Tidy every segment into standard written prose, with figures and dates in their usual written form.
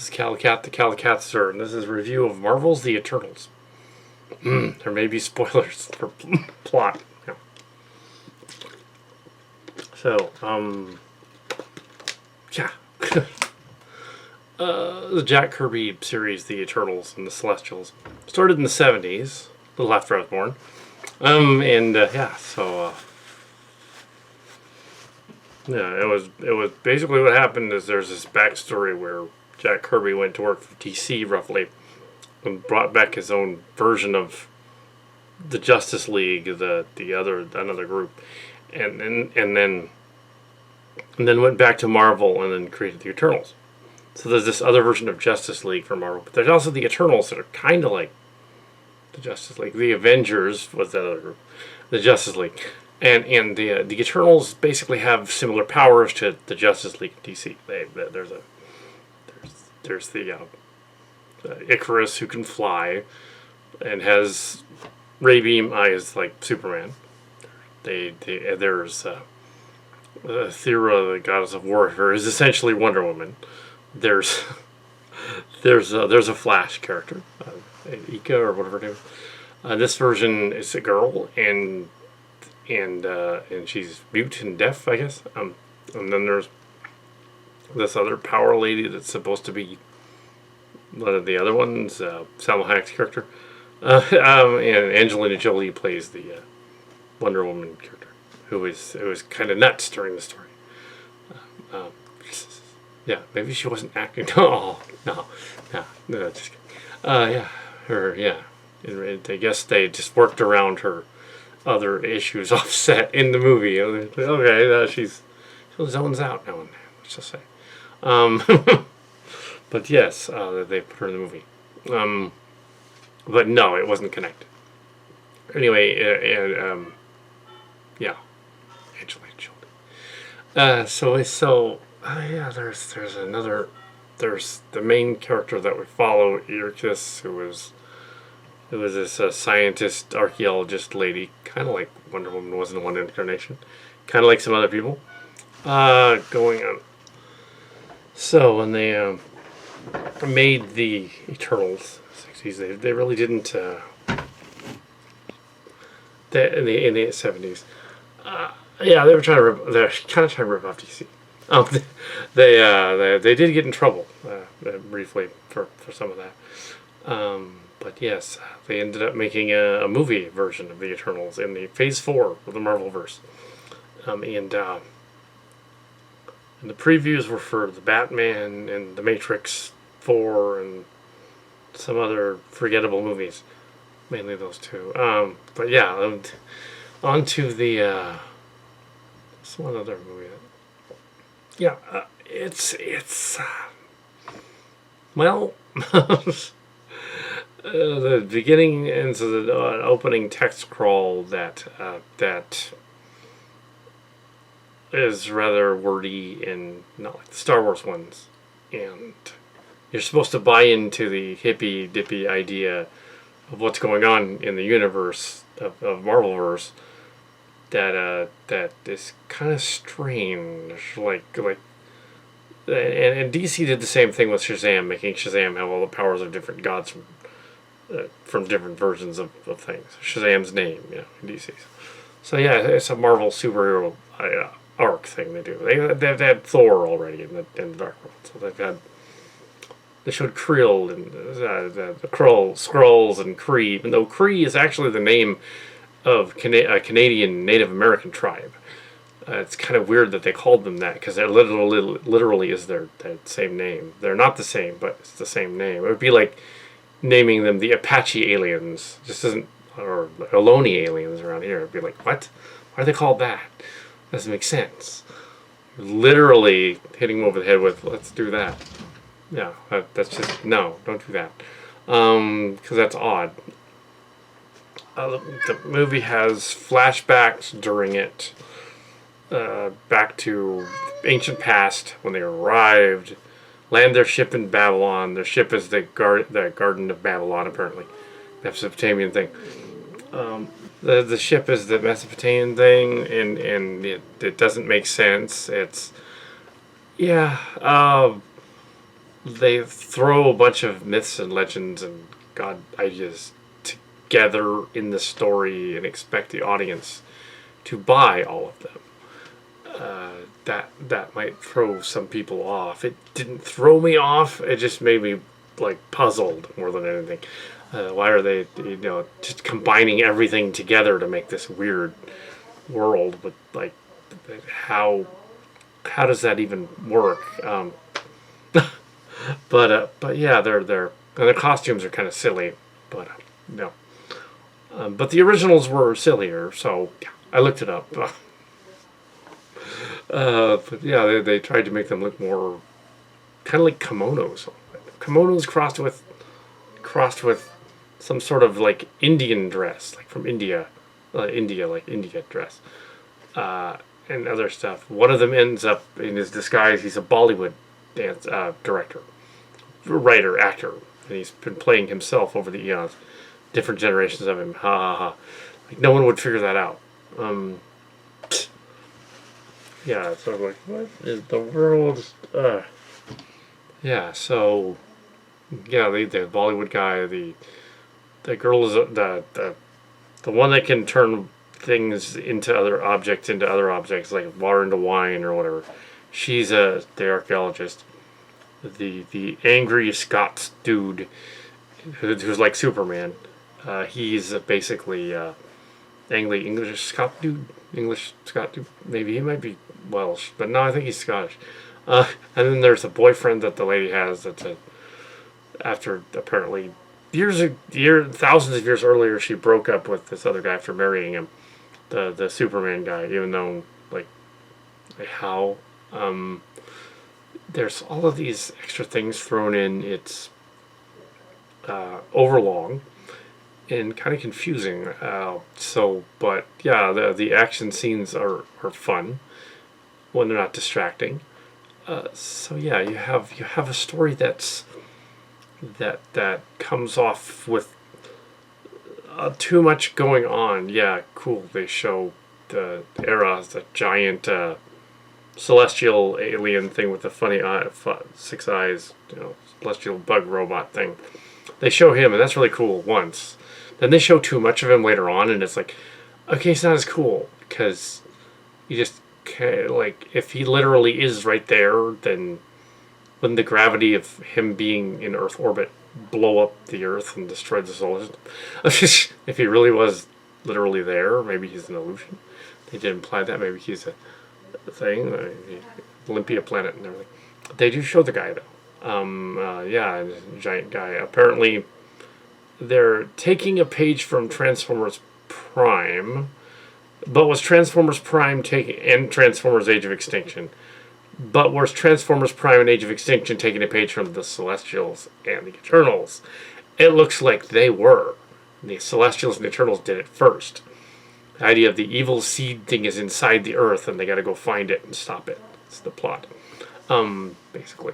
is Kal Kat, the Kal Katster, and this is a review of Marvel's The Eternals. There may be spoilers for plot. Yeah. So, yeah. The Jack Kirby series, The Eternals and the Celestials, started in the 70s, a little after I was born. Yeah, it was basically what happened is there's this backstory where Jack Kirby went to work for DC roughly and brought back his own version of the Justice League, another group, and then went back to Marvel and then created the Eternals. So there's this other version of Justice League for Marvel, but there's also the Eternals that are kind of like the Justice League. The Avengers was that other group, the Justice League. And the Eternals basically have similar powers to the Justice League DC. There's the Icarus who can fly and has ray beam eyes like Superman. There's Thera, the goddess of warfare, is essentially Wonder Woman. There's a Flash character, Ika or whatever her name is. This version is a girl and she's mute and deaf, I guess. And then there's this other power lady that's supposed to be one of the other ones, Salma Hayek's character. And Angelina Jolie plays the Wonder Woman character, who was kind of nuts during the story. Yeah, maybe she wasn't acting. No, just kidding. I guess they just worked around her other issues offset in the movie. Okay, she zones out now and then, let's just say. But yes, they put her in the movie. But no, it wasn't connected. Anyway, yeah, Angelina Jolie. There's the main character that we follow, Irkis, who was this scientist, archaeologist lady, kind of like Wonder Woman was in one incarnation, kind of like some other people, going on. So when they made the Eternals, 60s, they really didn't. In the 70s, they were they're kind of trying to rip off DC. They did get in trouble briefly for some of that. But yes, they ended up making a movie version of the Eternals in the Phase 4 of the Marvelverse. And the previews were for the Batman and the Matrix 4 and some other forgettable movies. Mainly those two. But yeah, on to the... what's one other movie? Well... the beginning into the opening text crawl that is rather wordy and not like the Star Wars ones, and you're supposed to buy into the hippy dippy idea of what's going on in the universe of Marvelverse. That is kind of strange, and DC did the same thing with Shazam, making Shazam have all the powers of different gods from different versions of things. Shazam's name, in DC. So yeah, it's a Marvel superhero arc thing they do. They've had Thor already in the Dark World, so they showed Krill and the Skrulls and Kree, even though Kree is actually the name of a Canadian Native American tribe. It's kind of weird that they called them that, because that literally is their same name. They're not the same, but it's the same name. It would be like naming them the Apache aliens, or Ohlone aliens around here. It'd be like, what? Why are they called that? Doesn't make sense. You're literally hitting them over the head with, let's do that. Yeah, that's just, no, don't do that. Because that's odd. The movie has flashbacks during it, back to ancient past when they arrived, land their ship in Babylon. Their ship is the Garden of Babylon, apparently. Mesopotamian thing. The ship is the Mesopotamian thing, and it doesn't make sense. It's... Yeah, they throw a bunch of myths and legends and god ideas together in the story and expect the audience to buy all of them. That might throw some people off. It didn't throw me off. It just made me like puzzled more than anything. Why are they, just combining everything together to make this weird world? But like, how does that even work? But yeah, they're and the costumes are kind of silly. But no. But the originals were sillier, so yeah, I looked it up. But yeah, they tried to make them look more kind of like kimonos. Kimonos crossed with some sort of like Indian dress, like from India, like India dress, and other stuff. One of them ends up in his disguise. He's a Bollywood dance director, writer, actor, and he's been playing himself over the eons, different generations of him. Ha ha ha! Like no one would figure that out. Yeah, so I'm like, what is the world? Yeah, so yeah, the Bollywood guy, the girl is the one that can turn things into other objects, like water into wine or whatever. She's the archaeologist. The angry Scots dude who's like Superman. He's basically angry English Scot dude. English Scot dude. Maybe he might be Welsh, but no, I think he's Scottish. And then there's a boyfriend that the lady has that's after apparently thousands of years earlier, she broke up with this other guy after marrying him, the Superman guy. Even though like how there's all of these extra things thrown in. It's overlong and kind of confusing. But yeah, the action scenes are fun when they're not distracting. So yeah, you have a story that comes off with too much going on. Yeah, cool. They show the the giant celestial alien thing with the funny six eyes, celestial bug robot thing. They show him, and that's really cool once. Then they show too much of him later on, and it's like, okay, it's not as cool because you just can't, like, if he literally is right there, then wouldn't the gravity of him being in Earth orbit blow up the Earth and destroy the solar system? If he really was literally there, maybe he's an illusion. They did imply that maybe he's a thing, Olympia planet and everything. They do show the guy though. Yeah, giant guy. Apparently, they're taking a page from Transformers Prime, but was Transformers Prime and Transformers Age of Extinction? But was Transformers Prime and Age of Extinction taking a page from the Celestials and the Eternals? It looks like they were. The Celestials and the Eternals did it first. The idea of the evil seed thing is inside the Earth, and they got to go find it and stop it. It's the plot, basically.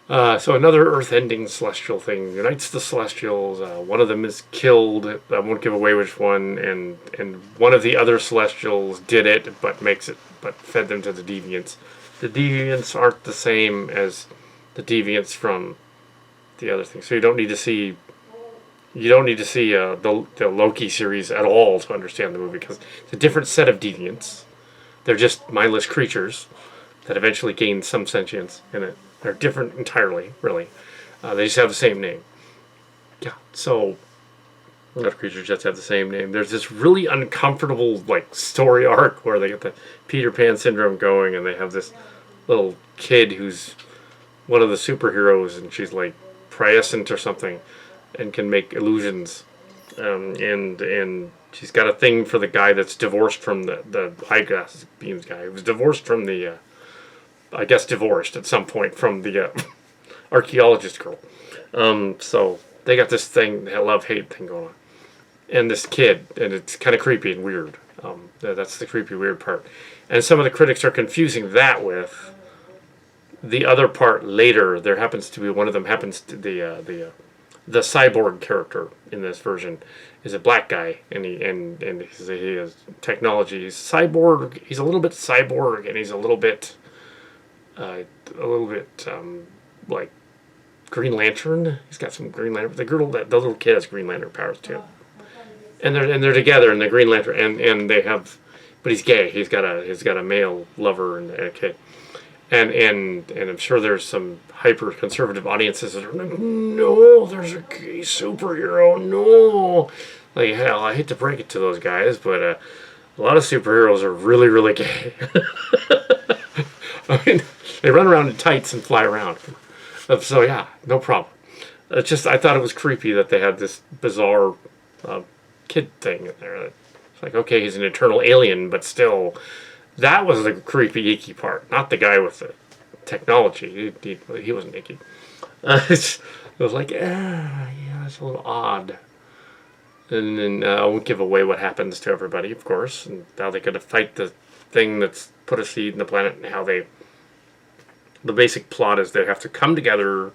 So another Earth-ending celestial thing unites the Celestials. One of them is killed. I won't give away which one. And one of the other Celestials did it, but fed them to the Deviants. The Deviants aren't the same as the Deviants from the other thing. So you don't need to see the Loki series at all to understand the movie, because it's a different set of Deviants. They're just mindless creatures that eventually gain some sentience in it. They're different entirely, really. They just have the same name. Yeah, so a lot of creatures just have the same name. There's this really uncomfortable like story arc where they get the Peter Pan syndrome going, and they have this little kid who's one of the superheroes, and she's like prescient or something, and can make illusions. And she's got a thing for the guy that's divorced from the eyeglass beams guy. Who was divorced from the I guess divorced at some point from the archaeologist girl. So they got this thing, that love-hate thing going on. And this kid, and it's kind of creepy and weird. That's the creepy, weird part. And some of the critics are confusing that with the other part later. There happens to be, one of them happens to, the cyborg character in this version is a black guy, and he has technology. He's cyborg. He's a little bit cyborg, and he's a little bit like Green Lantern. He's got some Green Lantern. The little kid has Green Lantern powers too. And they're together in the Green Lantern, and they have, but he's gay. He's got a male lover and a kid, and I'm sure there's some hyper conservative audiences that are like, no, there's a gay superhero, no. Like, hell, I hate to break it to those guys, but a lot of superheroes are really, really gay. I mean, they run around in tights and fly around. So yeah, no problem. It's just I thought it was creepy that they had this bizarre kid thing in there. It's like, okay, he's an eternal alien, but still, that was the creepy, icky part, not the guy with the technology. He wasn't icky. It was like, yeah, it's a little odd. And then I won't give away what happens to everybody, of course, and how they got to fight the thing that's put a seed in the planet, and how they. The basic plot is they have to come together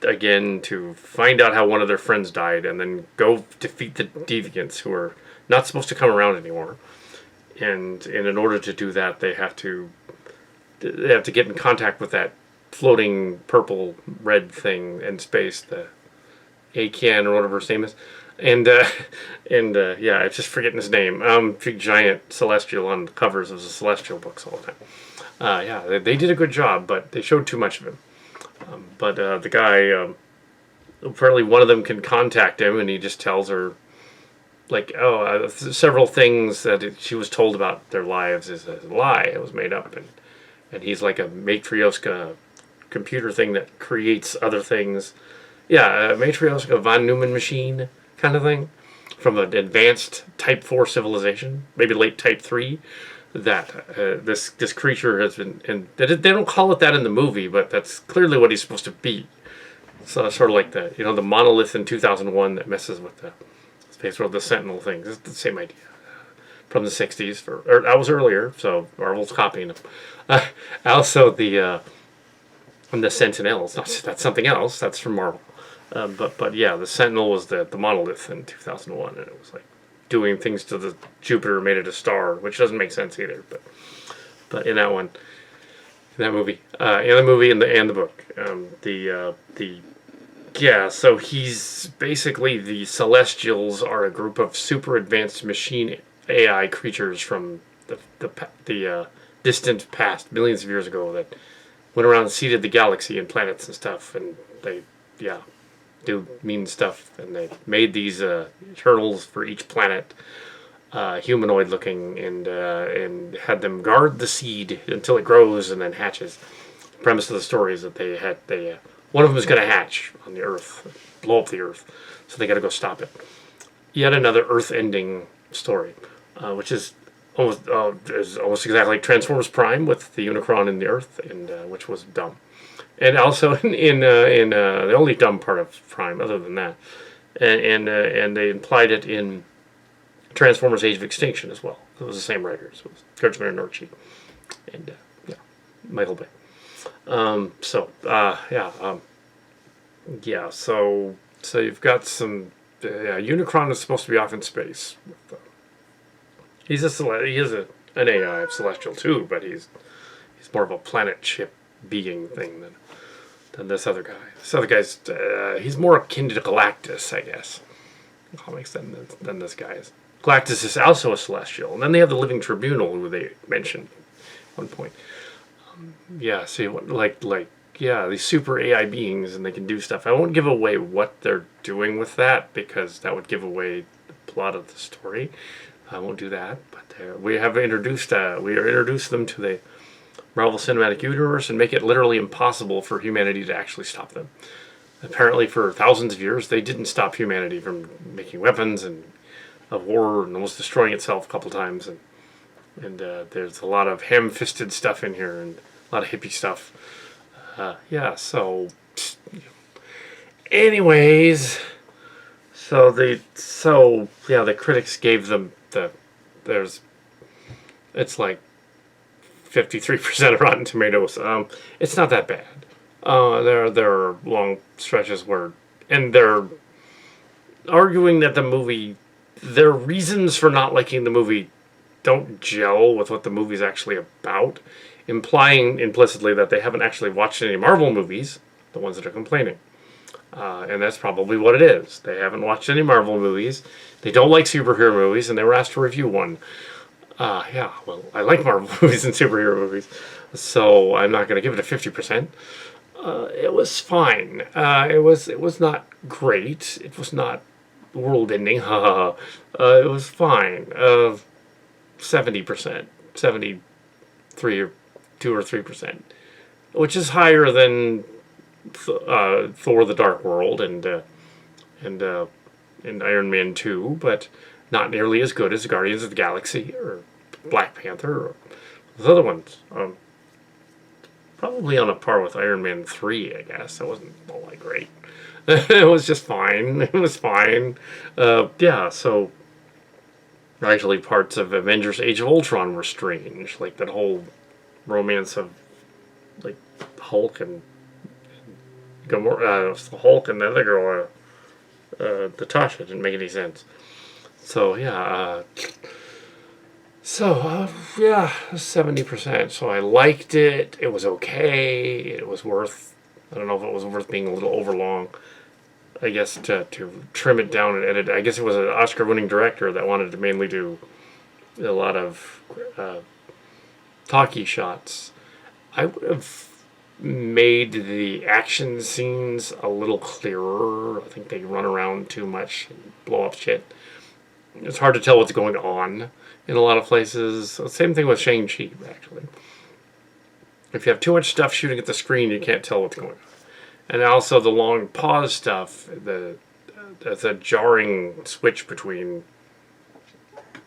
again to find out how one of their friends died, and then go defeat the deviants who are not supposed to come around anymore. And in order to do that, they have to get in contact with that floating purple red thing in space, the Akan or whatever his name is. And yeah, I'm just forgetting his name. Big giant celestial on the covers of the celestial books all the time. Yeah, they did a good job, but they showed too much of him. But the guy, apparently one of them can contact him, and he just tells her, like, several things that she was told about their lives is a lie. It was made up, and he's like a Matryoshka computer thing that creates other things. Yeah, a Matryoshka von Neumann machine kind of thing from an advanced Type 4 civilization, maybe late Type 3. That this creature has been, and they don't call it that in the movie, but that's clearly what he's supposed to be. So sort of like the monolith in 2001 that messes with the space world, the Sentinel thing. It's the same idea from the 60s. Or that was earlier, so Marvel's copying them. Also the Sentinels. That's something else. That's from Marvel. But yeah, the Sentinel was the monolith in 2001, and it was like doing things to the Jupiter, made it a star, which doesn't make sense either. But in that one, in that movie, and the book, so he's basically, the Celestials are a group of super advanced machine AI creatures from the distant past, millions of years ago, that went around and seeded the galaxy and planets and stuff, and they do mean stuff, and they made these turtles for each planet, humanoid looking, and had them guard the seed until it grows and then hatches. The premise of the story is that one of them is going to hatch on the Earth, blow up the Earth, so they got to go stop it. Yet another Earth-ending story, which is almost exactly like Transformers Prime with the Unicron in the Earth, and which was dumb. And also in the only dumb part of Prime, other than that, and they implied it in Transformers: Age of Extinction as well. It was the same writers. It was Kurtzman and Norchi, and Michael Bay. So you've got some. Unicron is supposed to be off in space. He is an AI of Celestial too, but he's more of a planet ship being thing than this other guy. This other guy's he's more akin to Galactus, I guess, in comics than this guy is. Galactus is also a Celestial, and then they have the Living Tribunal, who they mentioned at one point. These super AI beings, and they can do stuff. I won't give away what they're doing with that, because that would give away the plot of the story. I won't do that, but we are introduced them to the Marvel Cinematic Universe and make it literally impossible for humanity to actually stop them. Apparently, for thousands of years, they didn't stop humanity from making weapons and of war and almost destroying itself a couple times. And there's a lot of ham-fisted stuff in here and a lot of hippie stuff. Anyways, the critics gave them it's like 53% of Rotten Tomatoes. It's not that bad. There are long stretches and they're arguing that the movie, their reasons for not liking the movie don't gel with what the movie's actually about, implying implicitly that they haven't actually watched any Marvel movies, the ones that are complaining. And that's probably what it is. They haven't watched any Marvel movies. They don't like superhero movies, and they were asked to review one. Yeah, well, I like Marvel movies and superhero movies, so I'm not going to give it a 50%. It was fine. It was not great. It was not world-ending. It was fine. 70%, 73 or 2 or 3%, which is higher than Thor: The Dark World and Iron Man 2, but not nearly as good as Guardians of the Galaxy or Black Panther or those other ones. Probably on a par with Iron Man 3, I guess. It wasn't all that great. It was just fine. It was fine. Yeah, so actually parts of Avengers Age of Ultron were strange. Like that whole romance of like Hulk and Gamora, Hulk and the other girl, Natasha, didn't make any sense. So yeah, yeah, 70%. So I liked it. It was okay. It was worth. I don't know if it was worth being a little overlong. I guess to trim it down and edit. I guess it was an Oscar-winning director that wanted to mainly do a lot of talkie shots. I would have made the action scenes a little clearer. I think they run around too much and blow up shit. It's hard to tell what's going on in a lot of places. Same thing with Shang-Chi, actually. If you have too much stuff shooting at the screen, you can't tell what's going on. And also the long pause stuff, that's a jarring switch between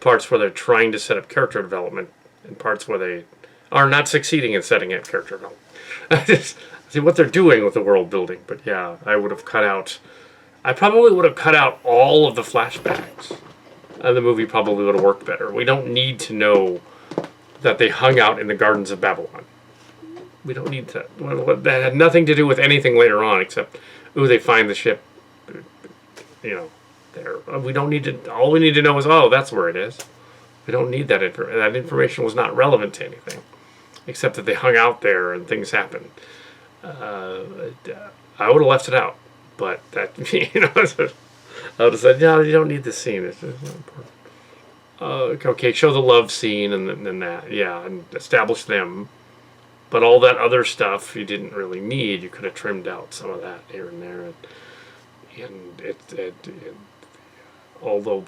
parts where they're trying to set up character development and parts where they are not succeeding in setting up character development. See what they're doing with the world building. But yeah, I probably would have cut out all of the flashbacks. And the movie probably would have worked better. We don't need to know that they hung out in the gardens of Babylon. We don't need that. That had nothing to do with anything later on except, they find the ship, there. We don't need to, all we need to know is, that's where it is. We don't need that information. That information was not relevant to anything, except that they hung out there and things happened. I would have left it out, but that, I would have said, no, you don't need this scene. It's not important. Okay, show the love scene and then that, yeah, and establish them. But all that other stuff you didn't really need. You could have trimmed out some of that here and there. Although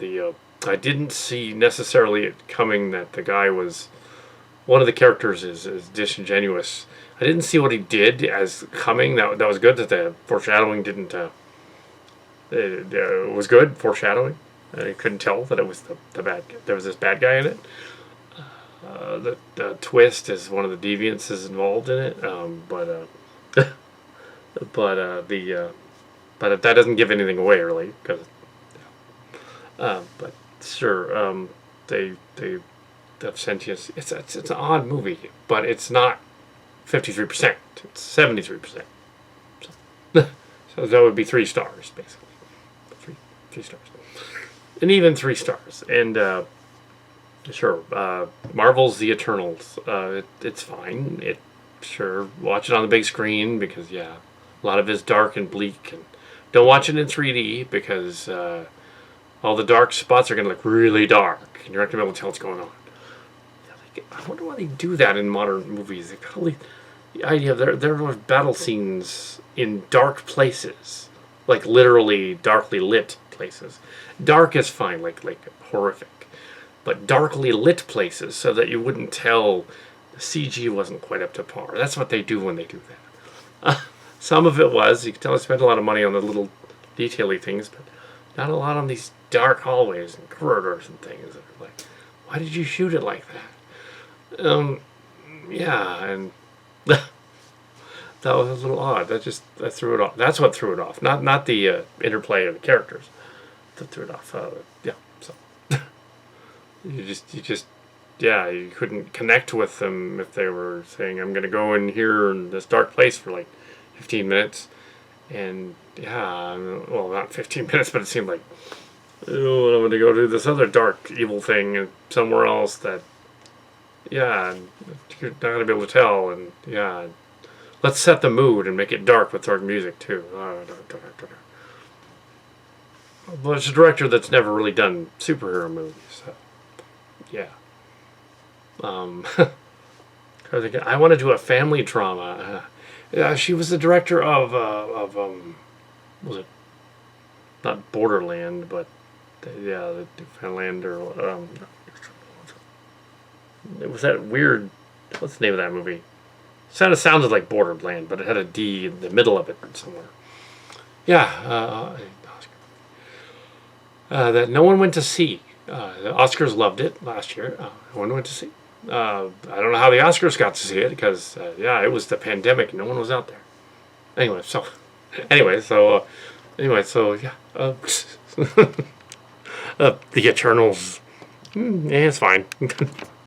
I didn't see necessarily it coming that the guy was, one of the characters is disingenuous. I didn't see what he did as coming. That was good that the foreshadowing didn't, it was good, foreshadowing. I couldn't tell that it was the bad guy. There was this bad guy in it. The twist is one of the deviants is involved in it, but that doesn't give anything away really, because but sure, they have sentience. It's an odd movie, but it's not 53%. It's 73%. So that would be 3 stars basically, 3 stars, and even 3 stars, and. Sure, Marvel's The Eternals. It's fine. Sure, watch it on the big screen because a lot of it's dark and bleak, and don't watch it in 3D because all the dark spots are going to look really dark, and you're not going to be able to tell what's going on. I wonder why they do that in modern movies. They probably the idea of there are battle scenes in dark places, like literally darkly lit places. Dark is fine, like horrific. But darkly lit places so that you wouldn't tell the CG wasn't quite up to par. That's what they do when they do that. Some of it was. You can tell I spent a lot of money on the little detaily things, but not a lot on these dark hallways and corridors and things. That are like, why did you shoot it like that? Yeah, and that was a little odd. That threw it off. That's what threw it off. Not the interplay of the characters. That threw it off. Yeah, so. You couldn't connect with them if they were saying, I'm going to go in here in this dark place for like 15 minutes. And well, not 15 minutes, but it seemed like, I'm going to go do this other dark, evil thing somewhere else that, you're not going to be able to tell. And let's set the mood and make it dark with dark music too. Well, it's a director that's never really done superhero movies. So, yeah. I want to do a family drama. Yeah, she was the director of was it not Borderland, but the Newfoundland or it was that weird. What's the name of that movie? Sounded like Borderland, but it had a D in the middle of it somewhere. Yeah, that no one went to see. The Oscars loved it last year. No one went to see. I don't know how the Oscars got to see it because it was the pandemic. No one was out there. Anyway, so yeah. The Eternals. Yeah, it's fine.